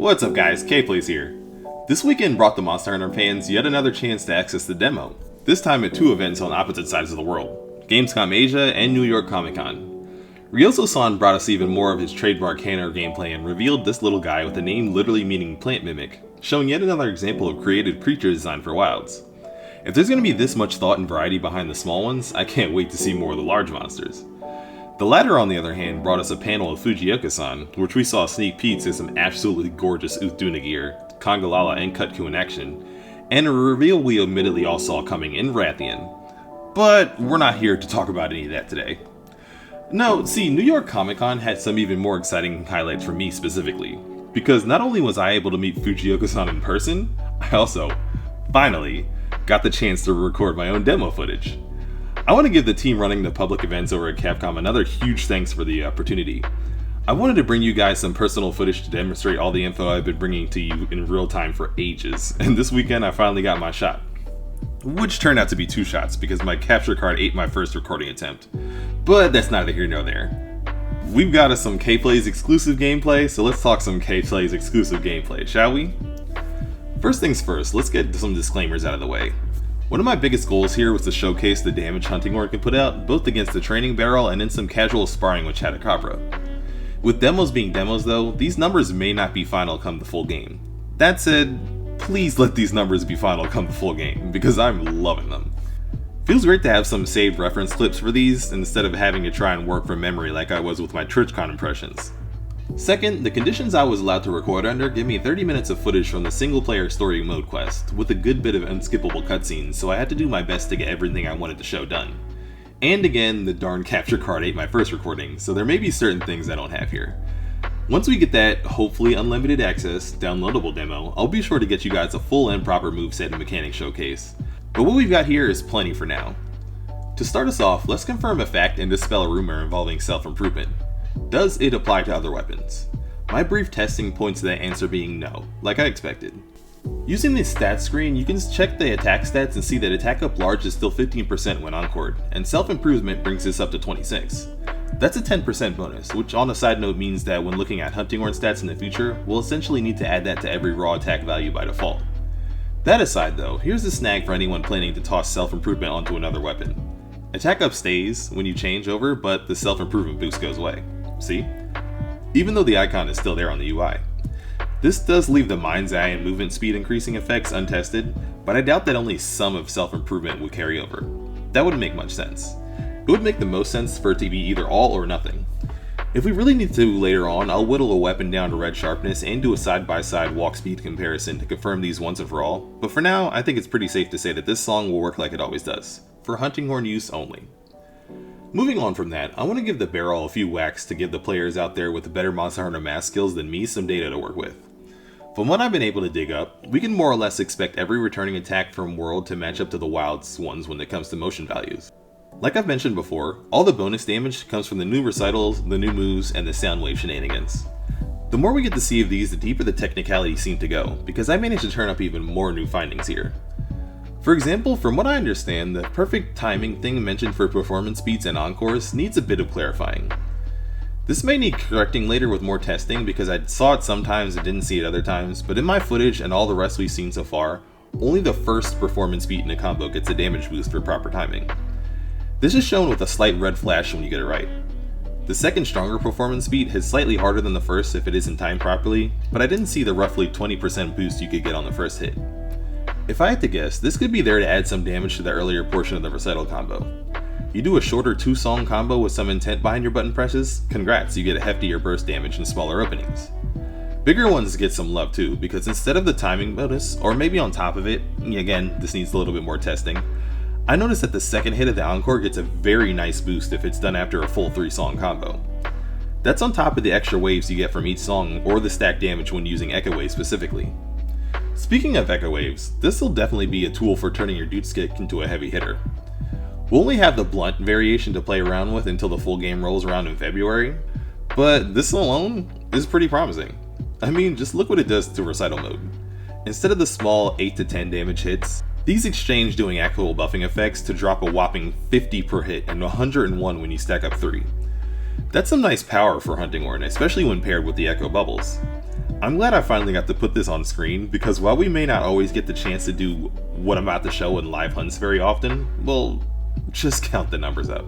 What's up guys, KaizanBlu here. This weekend brought the Monster Hunter fans yet another chance to access the demo, this time at two events on opposite sides of the world, Gamescom Asia and New York ComicCon. Ryoso-san brought us even more of his trademark Hanner gameplay and revealed this little guy with a name literally meaning plant mimic, showing yet another example of creative creature design for wilds. If there's going to be this much thought and variety behind the small ones, I can't wait to see more of the large monsters. The latter, on the other hand, brought us a panel of Fujioka-san, which we saw sneak peeks at some absolutely gorgeous Uthduna gear, Kongalala and Kutku in action, and a reveal we admittedly all saw coming in Rathian. But we're not here to talk about any of that today. No, see, New York Comic-Con had some even more exciting highlights for me specifically, because not only was I able to meet Fujioka-san in person, I also, finally, got the chance to record my own demo footage. I want to give the team running the public events over at Capcom another huge thanks for the opportunity. I wanted to bring you guys some personal footage to demonstrate all the info I've been bringing to you in real time for ages, and this weekend I finally got my shot. Which turned out to be two shots because my capture card ate my first recording attempt. But that's neither here nor there. We've got us some KaizanBlu's exclusive gameplay, so let's talk some KaizanBlu's exclusive gameplay, shall we? First things first, let's get some disclaimers out of the way. One of my biggest goals here was to showcase the damage Hunting Horn can put out, both against the training barrel and in some casual sparring with Chadacabra. With demos being demos though, these numbers may not be final come the full game. That said, please let these numbers be final come the full game, because I'm loving them. Feels great to have some saved reference clips for these, instead of having to try and work from memory like I was with my TwitchCon impressions. Second, the conditions I was allowed to record under give me 30 minutes of footage from the single player story mode quest, with a good bit of unskippable cutscenes, so I had to do my best to get everything I wanted to show done. And again, the darn capture card ate my first recording, so there may be certain things I don't have here. Once we get that, hopefully unlimited access, downloadable demo, I'll be sure to get you guys a full and proper moveset and mechanic showcase. But what we've got here is plenty for now. To start us off, let's confirm a fact and dispel a rumor involving self-improvement. Does it apply to other weapons? My brief testing points to that answer being no, like I expected. Using the stats screen, you can check the attack stats and see that attack up large is still 15% when encored, and self-improvement brings this up to 26. That's a 10% bonus, which on a side note means that when looking at Hunting Horn stats in the future, we'll essentially need to add that to every raw attack value by default. That aside though, here's the snag for anyone planning to toss self-improvement onto another weapon. Attack up stays when you change over, but the self-improvement boost goes away. See? Even though the icon is still there on the UI. This does leave the mind's eye and movement speed increasing effects untested, but I doubt that only some of self-improvement would carry over. That wouldn't make much sense. It would make the most sense for it to be either all or nothing. If we really need to later on, I'll whittle a weapon down to red sharpness and do a side-by-side walk speed comparison to confirm these once and for all, but for now, I think it's pretty safe to say that this song will work like it always does, for Hunting Horn use only. Moving on from that, I want to give the barrel a few whacks to give the players out there with better Monster Hunter math skills than me some data to work with. From what I've been able to dig up, we can more or less expect every returning attack from World to match up to the Wild's ones when it comes to motion values. Like I've mentioned before, all the bonus damage comes from the new recitals, the new moves, and the sound wave shenanigans. The more we get to see of these, the deeper the technicalities seem to go, because I managed to turn up even more new findings here. For example, from what I understand, the perfect timing thing mentioned for performance beats and encores needs a bit of clarifying. This may need correcting later with more testing because I saw it sometimes and didn't see it other times, but in my footage and all the rest we've seen so far, only the first performance beat in a combo gets a damage boost for proper timing. This is shown with a slight red flash when you get it right. The second stronger performance beat hits slightly harder than the first if it isn't timed properly, but I didn't see the roughly 20% boost you could get on the first hit. If I had to guess, this could be there to add some damage to the earlier portion of the recital combo. You do a shorter 2-song combo with some intent behind your button presses, congrats, you get a heftier burst damage and smaller openings. Bigger ones get some love too, because instead of the timing bonus, or maybe on top of it, again, this needs a little bit more testing, I noticed that the second hit of the encore gets a very nice boost if it's done after a full 3-song combo. That's on top of the extra waves you get from each song, or the stack damage when using echo waves specifically. Speaking of echo waves, this will definitely be a tool for turning your dude's kick into a heavy hitter. We'll only have the blunt variation to play around with until the full game rolls around in February, but this alone is pretty promising. I mean, just look what it does to recital mode. Instead of the small 8 to 10 damage hits, these exchange doing actual buffing effects to drop a whopping 50 per hit and 101 when you stack up 3. That's some nice power for Hunting Horn, especially when paired with the echo bubbles. I'm glad I finally got to put this on screen, because while we may not always get the chance to do what I'm about to show in live hunts very often, well, just count the numbers up.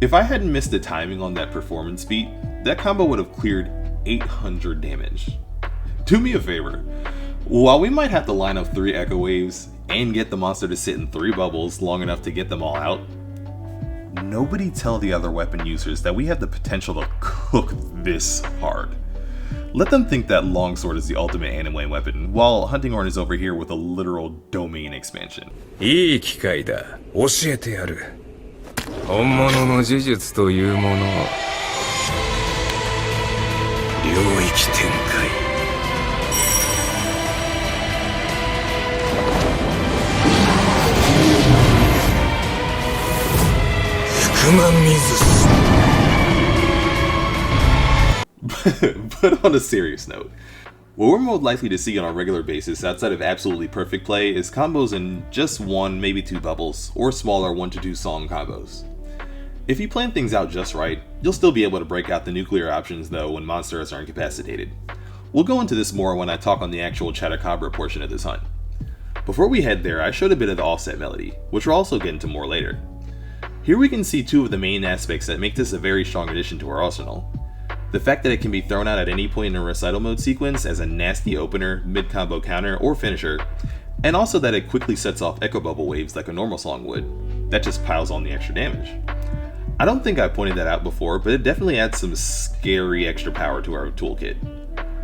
If I hadn't missed the timing on that performance beat, that combo would have cleared 800 damage. Do me a favor, while we might have to line up 3 echo waves and get the monster to sit in 3 bubbles long enough to get them all out, nobody tell the other weapon users that we have the potential to cook this hard. Let them think that longsword is the ultimate anime weapon, while Hunting Horn is over here with a literal domain expansion. いい機会だ。教えてやる。本物の呪術というものを。領域展開。福満水。But on a serious note, what we're more likely to see on a regular basis outside of absolutely perfect play is combos in just 1, maybe 2 bubbles, or smaller 1 to 2 song combos. If you plan things out just right, you'll still be able to break out the nuclear options though when monsters are incapacitated. We'll go into this more when I talk on the actual Chatacabra portion of this hunt. Before we head there, I showed a bit of the offset melody, which we'll also get into more later. Here we can see 2 of the main aspects that make this a very strong addition to our arsenal. The fact that it can be thrown out at any point in a recital mode sequence as a nasty opener, mid-combo counter, or finisher, and also that it quickly sets off echo bubble waves like a normal song would. That just piles on the extra damage. I don't think I pointed that out before, but it definitely adds some scary extra power to our toolkit.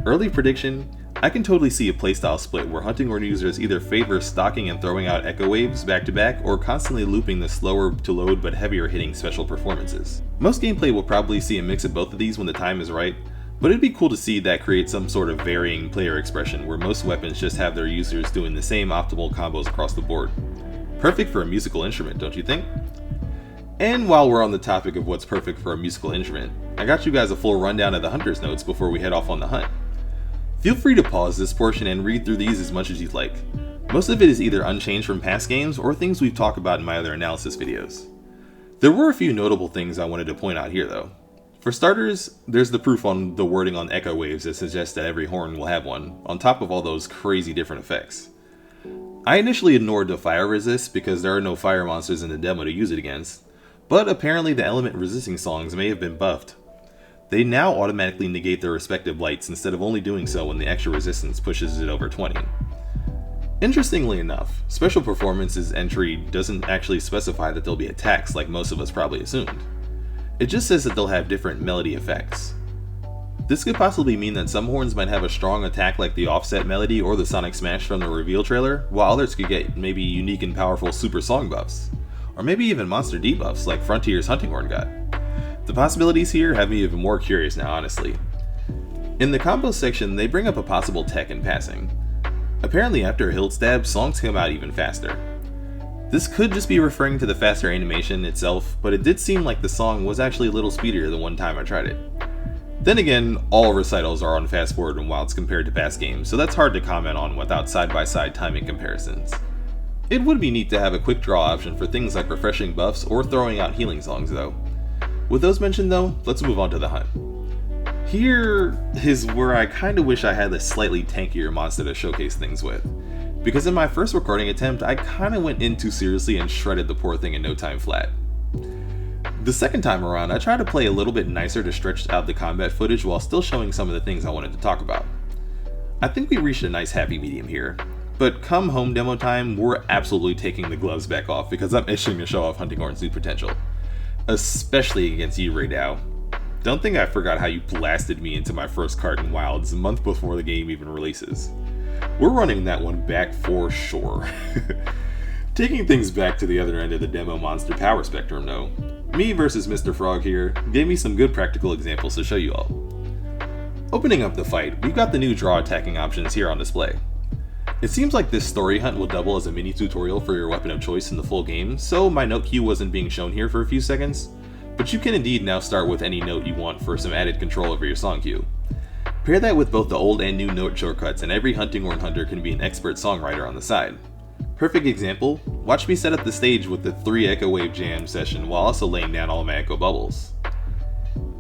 Early prediction, I can totally see a playstyle split where Hunting Horn users either favor stocking and throwing out echo waves back to back, or constantly looping the slower to load but heavier hitting special performances. Most gameplay will probably see a mix of both of these when the time is right, but it'd be cool to see that create some sort of varying player expression where most weapons just have their users doing the same optimal combos across the board. Perfect for a musical instrument, don't you think? And while we're on the topic of what's perfect for a musical instrument, I got you guys a full rundown of the hunter's notes before we head off on the hunt. Feel free to pause this portion and read through these as much as you'd like. Most of it is either unchanged from past games or things we've talked about in my other analysis videos. There were a few notable things I wanted to point out here though. For starters, there's the proof on the wording on echo waves that suggests that every horn will have one, on top of all those crazy different effects. I initially ignored the fire resist because there are no fire monsters in the demo to use it against, but apparently the element resisting songs may have been buffed. They now automatically negate their respective lights instead of only doing so when the extra resistance pushes it over 20. Interestingly enough, Special Performance's entry doesn't actually specify that they'll be attacks like most of us probably assumed. It just says that they'll have different melody effects. This could possibly mean that some horns might have a strong attack like the offset melody or the Sonic Smash from the reveal trailer, while others could get maybe unique and powerful super song buffs. Or maybe even monster debuffs like Frontier's Hunting Horn got. The possibilities here have me even more curious now, honestly. In the combo section, they bring up a possible tech in passing. Apparently after a hilt stab, songs come out even faster. This could just be referring to the faster animation itself, but it did seem like the song was actually a little speedier the one time I tried it. Then again, all recitals are on fast forward and wilds compared to past games, so that's hard to comment on without side-by-side timing comparisons. It would be neat to have a quick draw option for things like refreshing buffs or throwing out healing songs though. With those mentioned though, let's move on to the hunt. Here is where I kinda wish I had a slightly tankier monster to showcase things with, because in my first recording attempt I kinda went in too seriously and shredded the poor thing in no time flat. The second time around I tried to play a little bit nicer to stretch out the combat footage while still showing some of the things I wanted to talk about. I think we reached a nice happy medium here, but come home demo time we're absolutely taking the gloves back off because I'm itching to show off Hunting Horn's new potential. Especially against you, Raydao. Don't think I forgot how you blasted me into my first cart in Wilds a month before the game even releases. We're running that one back for sure. Taking things back to the other end of the demo monster power spectrum though, me versus Mr. Frog here gave me some good practical examples to show you all. Opening up the fight, we've got the new draw attacking options here on display. It seems like this story hunt will double as a mini tutorial for your weapon of choice in the full game, so my note queue wasn't being shown here for a few seconds, but you can indeed now start with any note you want for some added control over your song queue. Pair that with both the old and new note shortcuts and every Hunting Horn hunter can be an expert songwriter on the side. Perfect example, watch me set up the stage with the 3 Echo Wave jam session while also laying down all my Echo Bubbles.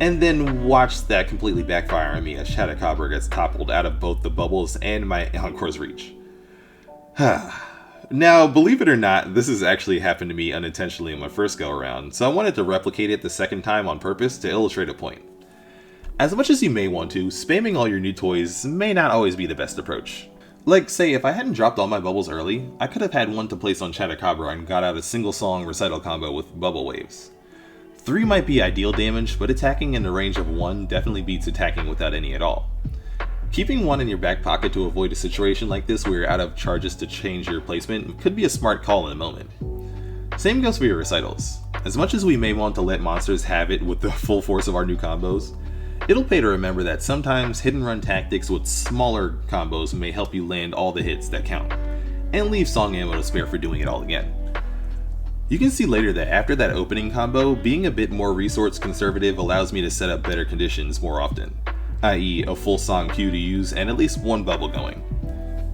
And then watch that completely backfire on me as Chatacabra gets toppled out of both the bubbles and my Encore's reach. Now, believe it or not, this has actually happened to me unintentionally in my first go around, so I wanted to replicate it the second time on purpose to illustrate a point. As much as you may want to, spamming all your new toys may not always be the best approach. Like, say, if I hadn't dropped all my bubbles early, I could have had one to place on Chatacabra and got out a single song recital combo with bubble waves. 3 might be ideal damage, but attacking in the range of 1 definitely beats attacking without any at all. Keeping 1 in your back pocket to avoid a situation like this where you're out of charges to change your placement could be a smart call in the moment. Same goes for your recitals. As much as we may want to let monsters have it with the full force of our new combos, it'll pay to remember that sometimes hit and run tactics with smaller combos may help you land all the hits that count, and leave song ammo to spare for doing it all again. You can see later that after that opening combo, being a bit more resource conservative allows me to set up better conditions more often, i.e. a full song queue to use and at least 1 bubble going.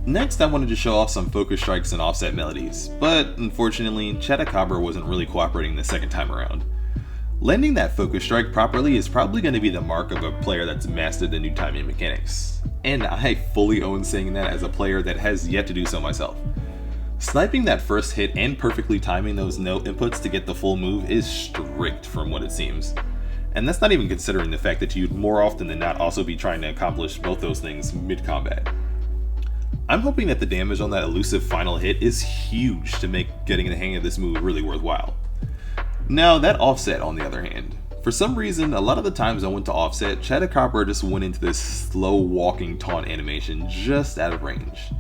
Next, I wanted to show off some focus strikes and offset melodies, but unfortunately, Chatacabra wasn't really cooperating the second time around. Landing that focus strike properly is probably going to be the mark of a player that's mastered the new timing mechanics, and I fully own saying that as a player that has yet to do so myself. Sniping that first hit and perfectly timing those note inputs to get the full move is strict from what it seems. And that's not even considering the fact that you'd more often than not also be trying to accomplish both those things mid-combat. I'm hoping that the damage on that elusive final hit is huge to make getting the hang of this move really worthwhile. Now, that offset on the other hand, for some reason, a lot of the times I went to offset, Chatacabra just went into this slow walking taunt animation just out of range.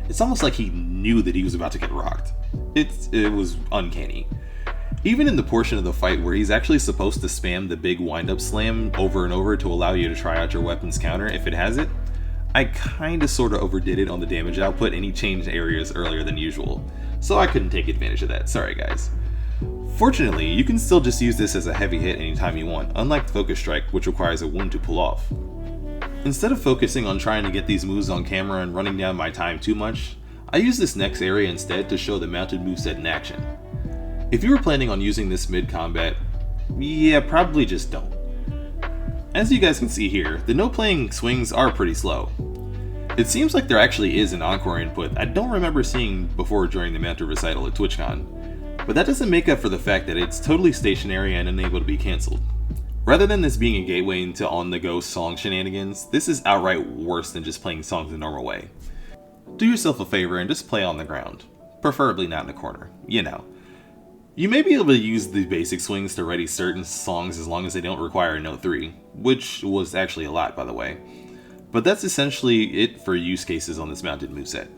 It's almost like he knew that he was about to get rocked. It was uncanny. Even in the portion of the fight where he's actually supposed to spam the big wind-up slam over and over to allow you to try out your weapon's counter if it has it, I kinda sorta overdid it on the damage output and he changed areas earlier than usual, so I couldn't take advantage of that, sorry guys. Fortunately, you can still just use this as a heavy hit anytime you want, unlike Focus Strike, which requires a wound to pull off. Instead of focusing on trying to get these moves on camera and running down my time too much, I use this next area instead to show the mounted moveset in action. If you were planning on using this mid-combat, yeah, probably just don't. As you guys can see here, the no-playing swings are pretty slow. It seems like there actually is an encore input I don't remember seeing before during the mounted recital at TwitchCon, but that doesn't make up for the fact that it's totally stationary and unable to be cancelled. Rather than this being a gateway into on-the-go song shenanigans, this is outright worse than just playing songs the normal way. Do yourself a favor and just play on the ground, preferably not in a corner, you know. You may be able to use the basic swings to ready certain songs as long as they don't require a note 3, which was actually a lot by the way, but that's essentially it for use cases on this mounted moveset.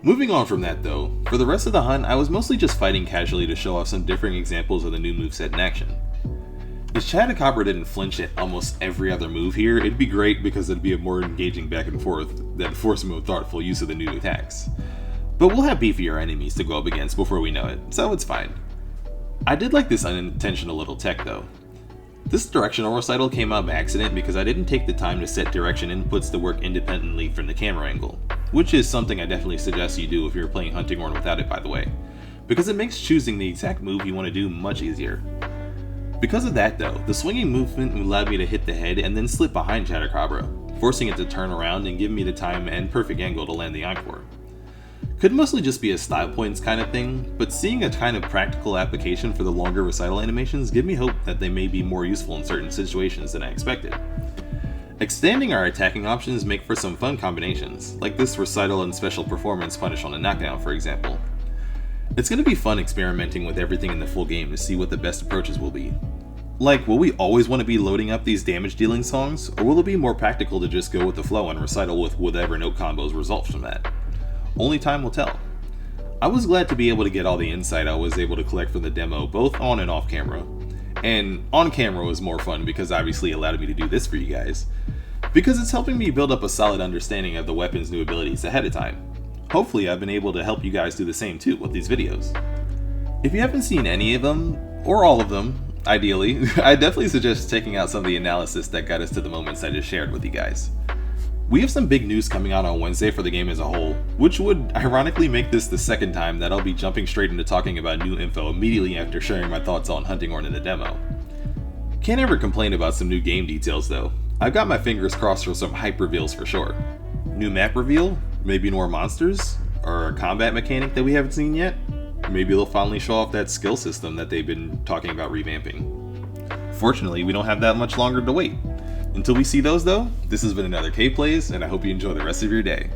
Moving on from that though, for the rest of the hunt I was mostly just fighting casually to show off some different examples of the new moveset in action. If Chatacabra didn't flinch at almost every other move here, it'd be great because it'd be a more engaging back and forth than forcing a thoughtful use of the new attacks. But we'll have beefier enemies to go up against before we know it, so it's fine. I did like this unintentional little tech though. This directional recital came out by accident because I didn't take the time to set direction inputs to work independently from the camera angle, which is something I definitely suggest you do if you're playing Hunting Horn without it by the way, because it makes choosing the exact move you want to do much easier. Because of that though, the swinging movement allowed me to hit the head and then slip behind Chatacabra, forcing it to turn around and give me the time and perfect angle to land the encore. Could mostly just be a style points kind of thing, but seeing a kind of practical application for the longer recital animations give me hope that they may be more useful in certain situations than I expected. Extending our attacking options make for some fun combinations, like this recital and special performance punish on a knockdown for example. It's going to be fun experimenting with everything in the full game to see what the best approaches will be. Like, will we always want to be loading up these damage dealing songs, or will it be more practical to just go with the flow and recital with whatever note combos result from that? Only time will tell. I was glad to be able to get all the insight I was able to collect from the demo both on and off camera. And on camera was more fun because obviously it allowed me to do this for you guys. Because it's helping me build up a solid understanding of the weapon's new abilities ahead of time. Hopefully I've been able to help you guys do the same too with these videos. If you haven't seen any of them, or all of them, ideally, I definitely suggest checking out some of the analysis that got us to the moments I just shared with you guys. We have some big news coming out on Wednesday for the game as a whole, which would ironically make this the second time that I'll be jumping straight into talking about new info immediately after sharing my thoughts on Hunting Horn in the demo. Can't ever complain about some new game details though. I've got my fingers crossed for some hype reveals for sure. New map reveal? Maybe more monsters? Or a combat mechanic that we haven't seen yet? Maybe they'll finally show off that skill system that they've been talking about revamping. Fortunately, we don't have that much longer to wait. Until we see those though, this has been another K Plays, and I hope you enjoy the rest of your day.